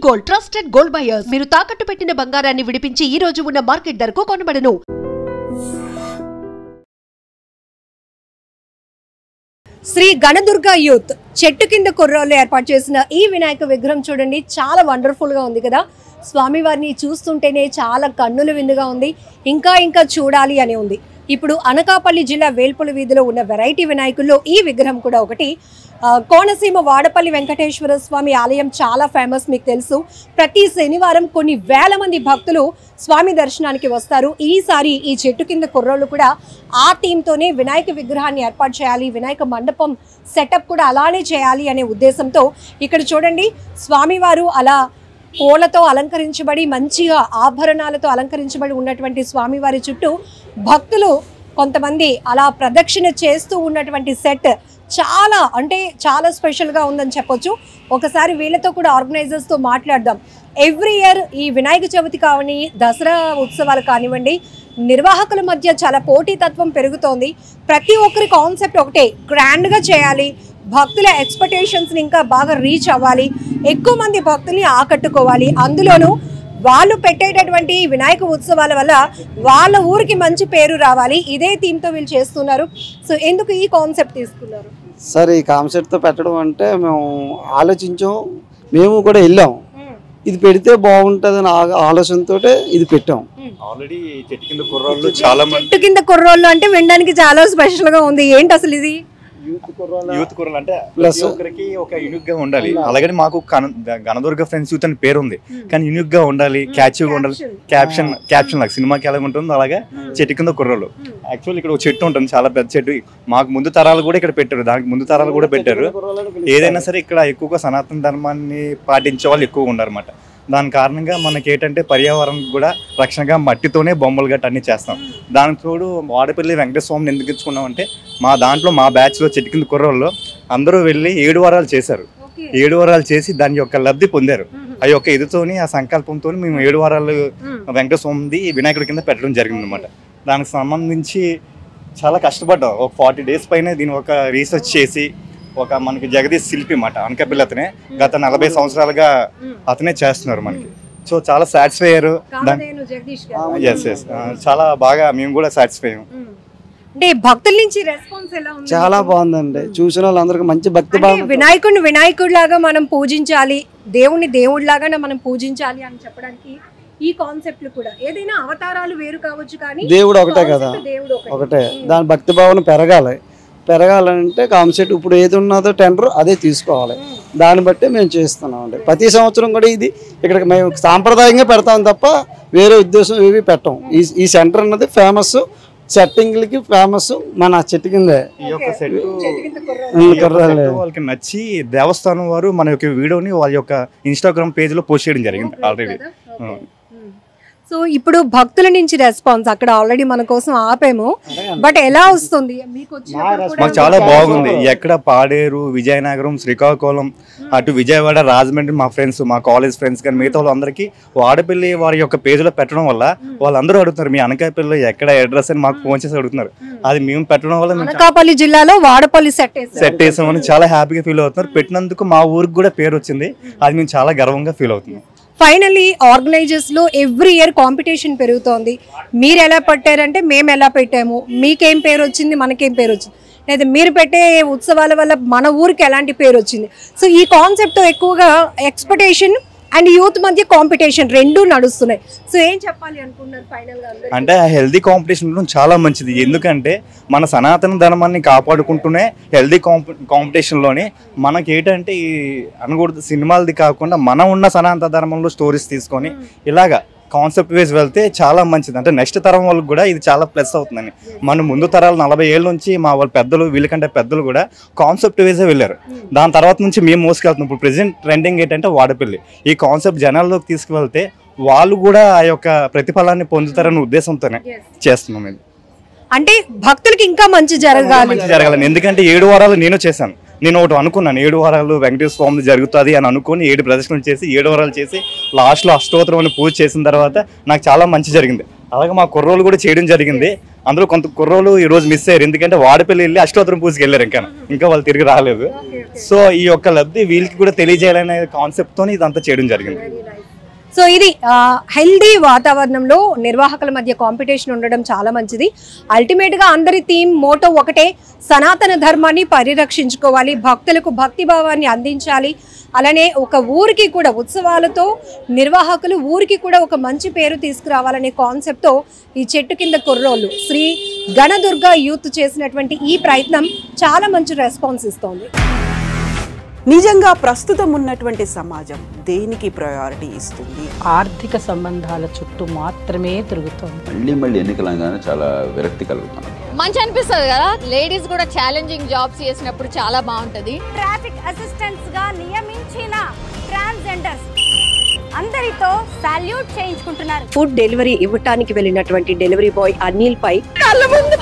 Gold trusted gold buyers మీరు తాకట్టు పెట్టిన బంగారాన్ని విడిపించి ఈ రోజు ఉన్న మార్కెట్ ధరకు కొనబడను. శ్రీ గణదుర్గ యూత్ చెట్టు కింద కుర్రోళ్ళు ఏర్పాటు చేసిన ఈ వినాయక విగ్రహం చూడండి, చాలా వండర్ఫుల్ గా ఉంది కదా. స్వామివారిని చూస్తుంటేనే చాలా కన్నుల విందుగా ఉంది. ఇంకా చూడాలి అని ఉంది. ఇప్పుడు అనకాపల్లి జిల్లా వేల్పుల వీధిలో ఉన్న వెరైటీ వినాయకుల్లో ఈ విగ్రహం కూడా ఒకటి. కోనసీమ వాడపల్లి వెంకటేశ్వర స్వామి ఆలయం చాలా ఫేమస్, మీకు తెలుసు. ప్రతి శనివారం కొన్ని వేల మంది భక్తులు స్వామి దర్శనానికి వస్తారు. ఈసారి ఈ చెట్టు కింద కుర్రోళ్ళు కూడా ఆ థీమ్తోనే వినాయక విగ్రహాన్ని ఏర్పాటు చేయాలి, వినాయక మండపం సెటప్ కూడా అలానే చేయాలి అనే ఉద్దేశంతో ఇక్కడ చూడండి స్వామివారు అలా పూలతో అలంకరించబడి మంచిగా ఆభరణాలతో అలంకరించబడి ఉన్నటువంటి స్వామివారి చుట్టూ భక్తులు కొంతమంది అలా ప్రదక్షిణ చేస్తూ ఉన్నటువంటి సెట్ చాలా అంటే చాలా స్పెషల్గా ఉందని చెప్పొచ్చు. ఒకసారి వీళ్ళతో కూడా ఆర్గనైజర్స్తో మాట్లాడదాం. ఎవ్రీ ఇయర్ ఈ వినాయక చవితి కావని దసరా ఉత్సవాలు కానివ్వండి, నిర్వాహకుల మధ్య చాలా పోటీతత్వం పెరుగుతోంది. ప్రతి ఒక్కరి కాన్సెప్ట్ ఒకటే, గ్రాండ్గా చేయాలి, భక్తుల ఎక్స్పెక్టేషన్స్ని ఇంకా బాగా రీచ్ అవ్వాలి, ఎక్కువ మంది భక్తుల్ని ఆకట్టుకోవాలి. అందులోనూ వాళ్ళు పెట్టేటటువంటి వినాయక ఉత్సవాల వల్ల వాళ్ళ ఊరికి మంచి పేరు రావాలి. ఇదే థీమ్తో వీళ్ళు చేస్తున్నారు. సో ఎందుకు ఈ కాన్సెప్ట్ తీసుకున్నారు సార్? ఈ కాన్సెప్ట్తో పెట్టడం అంటే మేము ఆలోచించాం, మేము కూడా వెళ్ళాం. ఇది పెడితే బాగుంటుందని ఆలోచనతో ఇది పెట్టాం. ఆల్రెడీ చెట్టు కింద కుర్రోళ్ళు చాలా మంది, చెట్టు కింద కుర్రోళ్ళు అంటే వినడానికి చాలా స్పెషల్గా ఉంది. ఏంటి అసలు ఇది? యూత్ కుర్రలు అంటే ప్రతి ఒక్కరికి ఒక యూనిక్ గా ఉండాలి. అలాగే మాకు గణదుర్గ ఫ్రెండ్స్ యూత్ అని పేరు ఉంది, కానీ యూనిక్ గా ఉండాలి, క్యాచ్గా ఉండాలి. క్యాప్షన్ లాగా సినిమాకి ఎలా ఉంటుందో అలాగే చెట్టు కింద కుర్రోళ్ళు. యాక్చువల్ ఇక్కడ ఒక చెట్టు ఉంటుంది, చాలా పెద్ద చెట్టు. మాకు ముందు తరాలు కూడా ఇక్కడ పెట్టారు, దానికి ముందు తరాలు కూడా పెట్టారు. ఏదైనా సరే ఇక్కడ ఎక్కువగా సనాతన ధర్మాన్ని పాటించే వాళ్ళు ఎక్కువగా ఉన్నారన్నమాట. దాని కారణంగా మనకి ఏంటంటే పర్యావరణం కూడా రక్షణగా మట్టితోనే బొమ్మలు గట్ట అన్ని చేస్తాం. దానికి తోడు వాడపల్లి వెంకటేశ్వర స్వామిని ఎందుకు ఇచ్చుకున్నామంటే మా బ్యాచ్లో చెట్టు కింద కుర్రోళ్ళు అందరూ వెళ్ళి 7 వారాలు చేశారు. 7 వారాలు చేసి దాని యొక్క లబ్ధి పొందారు. ఆ యొక్క ఇదితోని ఆ సంకల్పంతో మేము 7 వారాలు వెంకటేశ్వర స్వామి వినాయకుడి కింద పెట్టడం జరిగింది అనమాట. దానికి సంబంధించి చాలా కష్టపడ్డాం. ఒక 40 డేస్ పైన దీని ఒక రీసెర్చ్ చేసి ఒక మనకి జగదీష్ శిల్పి మాట అనకాపల్లి అతనే గత 40 సంవత్సరాలుగా అతనే చేస్తున్నారు మనకి. సో చాలా సాటిస్ఫై అయ్యారు. చాలా బాగా మేము కూడా సాటిస్ఫై అయ్యాం. అంటే భక్తుల నుంచి రెస్పాన్స్ ఎలా ఉంది? చాలా బాగుందండి. చూసిన వాళ్ళందరికీ మంచి భక్తి భావం. వినాయకుడిలాగా మనం పూజించాలి, దేవుని దేవుడిలాగానే మనం పూజించాలి అని చెప్పడానికి ఈ కాన్సెప్ట్లు కూడా ఏదైనా అవతారాలు వేరు కావచ్చు, కానీ దేవుడు ఒకటే కదా, ఒకటే. దాని భక్తి భావన పెరగాలంటే కాన్సెప్ట్ ఇప్పుడు ఏది ఉన్నదో టెండర్ అదే తీసుకోవాలి. దాన్ని బట్టి మేము చేస్తున్నామండి. ప్రతి సంవత్సరం కూడా ఇది ఇక్కడ మేము సాంప్రదాయంగా పెడతాం తప్ప వేరే ఉద్దేశం ఏవి పెట్టాం. ఈ సెంటర్ అన్నది ఫేమస్, సెట్టింగ్లకి ఫేమస్ మన చెట్టు కిందే. ఈ యొక్క సెట్ వాళ్ళకి నచ్చి దేవస్థానం వారు మన యొక్క వీడియోని వాళ్ళ యొక్క ఇన్స్టాగ్రామ్ పేజ్ లో పోస్ట్ చేయడం జరిగింది ఆల్రెడీ. సో ఇప్పుడు భక్తుల నుంచి రెస్పాన్స్ అక్కడ ఆల్రెడీ మన కోసం ఆపాము, బట్ ఎలా వస్తుంది మీకు? మాకు చాలా బాగుంది. ఎక్కడ పాడేరు, విజయనగరం, శ్రీకాకుళం, అటు విజయవాడ, రాజమండ్రి మా ఫ్రెండ్స్, మా కాలేజ్ ఫ్రెండ్స్ కానీ మిగతా వాళ్ళందరికీ వాడపల్లి వారి యొక్క పేజీలో పెట్టడం వల్ల వాళ్ళందరూ అడుగుతున్నారు మీ అనకాపల్లిలో ఎక్కడ అడ్రస్ అని మాకు ఫోన్ చేసి అడుగుతున్నారు. అది మేము పెట్టడం వల్ల అనకాపల్లి జిల్లాలో వాడపల్లి సెట్ వేసామని చాలా హ్యాపీగా ఫీల్ అవుతున్నారు. పెట్టినందుకు మా ఊరికి కూడా పేరు వచ్చింది, అది మేము చాలా గర్వంగా ఫీల్ అవుతున్నాం. ఫైనల్లీ ఆర్గనైజర్స్ లో ఎవ్రీ ఇయర్ కాంపిటీషన్ పెరుగుతోంది. మీరు ఎలా పెట్టారంటే మేము ఎలా పెట్టాము, మీకేం పేరు వచ్చింది, మనకేం పేరు వచ్చింది, లేదా మీరు పెట్టే ఉత్సవాల వల్ల మన ఊరికి ఎలాంటి పేరు వచ్చింది. సో ఈ కాన్సెప్ట్ ఎక్కువగా ఎక్స్పెక్టేషన్ అండ్ యూత్ మధ్య కాంపిటీషన్ రెండు నడుస్తున్నాయి. సో ఏం చెప్పాలి అనుకున్నారు ఫైనల్ గా? అంటే హెల్దీ కాంపిటీషన్ చాలా మంచిది. ఎందుకంటే మన సనాతన ధర్మాన్ని కాపాడుకుంటూనే హెల్దీ కాంపిటీషన్లోనే మనకి ఏంటంటే ఈ అనకూడదు సినిమాలది కాకుండా మనం ఉన్న సనాతన ధర్మంలో స్టోరీస్ తీసుకొని ఇలాగా కాన్సెప్ట్ వేసి వెళ్తే చాలా మంచిది. అంటే నెక్స్ట్ తరం వాళ్ళకి కూడా ఇది చాలా ప్లస్ అవుతుందని. మన ముందు తరాలు 40 ఏళ్ళ నుంచి మా వాళ్ళ పెద్దలు వీళ్ళకంటే పెద్దలు కూడా కాన్సెప్ట్ వేసే వెళ్ళారు. దాని తర్వాత నుంచి మేము మోసుకెళ్తున్నాం. ఇప్పుడు ప్రెసెంట్ ట్రెండింగ్ ఏంటంటే వాడపల్లి. ఈ కాన్సెప్ట్ జనాల్లోకి తీసుకువెళ్తే వాళ్ళు కూడా ఆ యొక్క ప్రతిఫలాన్ని పొందుతారనే ఉద్దేశంతోనే చేస్తున్నాం ఇది. అంటే భక్తులకి ఇంకా మంచి జరగాలి. ఎందుకంటే 7 వారాలు నేను చేశాను. నేను ఒకటి అనుకున్నాను, 7 వారాలు వెంకటేశ్వర స్వామి జరుగుతుంది అని అనుకుని 7 ప్రదర్శనలు చేసి 7 వారాలు చేసి లాస్ట్లో అష్టోత్తరం అని పూజ చేసిన తర్వాత నాకు చాలా మంచి జరిగింది. అలాగే మా కుర్రోళ్ళు కూడా చేయడం జరిగింది. అందులో కొంత కుర్రోలు ఈ రోజు మిస్ అయ్యారు, ఎందుకంటే వాడపల్లి వెళ్ళి అష్టోత్తరం పూజకి వెళ్ళారు, ఇంకా వాళ్ళు తిరిగి రాలేదు. సో ఈ యొక్క లబ్ధి వీళ్ళకి కూడా తెలియజేయాలనే కాన్సెప్ట్ తో ఇదంతా చేయడం జరిగింది. సో ఇది హెల్దీ వాతావరణంలో నిర్వాహకుల మధ్య కాంపిటీషన్ ఉండడం చాలా మంచిది. అల్టిమేట్ గా అందరి థీమ్ మోటో ఒకటే, సనాతన ధర్మాన్ని పరిరక్షించుకోవాలి, భక్తులకు భక్తి భావాన్ని అందించాలి. అలానే ఒక ఊరికి కూడా ఉత్సవాలతో నిర్వాహకులు ఊరికి కూడా ఒక మంచి పేరు తీసుకురావాలనే కాన్సెప్ట్తో ఈ చెట్టు కింద కుర్రోళ్ళు శ్రీ గణదుర్గ యూత్ చేసినటువంటి ఈ ప్రయత్నం చాలా మంచి రెస్పాన్స్ ఇస్తోంది. నిజంగా ప్రస్తుతం ఉన్నటువంటి సమాజం దేనికి ప్రయారిటీ ఇస్తుంది? ఆర్థిక సంబంధాల చుట్టూ మాత్రమే తిరుగుతుంది. మళ్ళీ ఎన్నికలంగానే చాలా విరక్తి కలుగుతాను. మంచి అనిపిస్తుంది కదా, లేడీస్ కూడా ఛాలెంజింగ్ జాబ్స్ చేసినప్పుడు చాలా బాగుంటది. ట్రాఫిక్ అసిస్టెంట్స్ గా నియమించిన ట్రాన్స్జెండర్స్ అందరితో సాల్యూట్ చేయించుకుంటున్నారు. ఫుడ్ డెలివరీ ఇవ్వటానికి వెళ్ళినటువంటి డెలివరీ బాయ్ అనిల్ పై కళ్ళ ముందు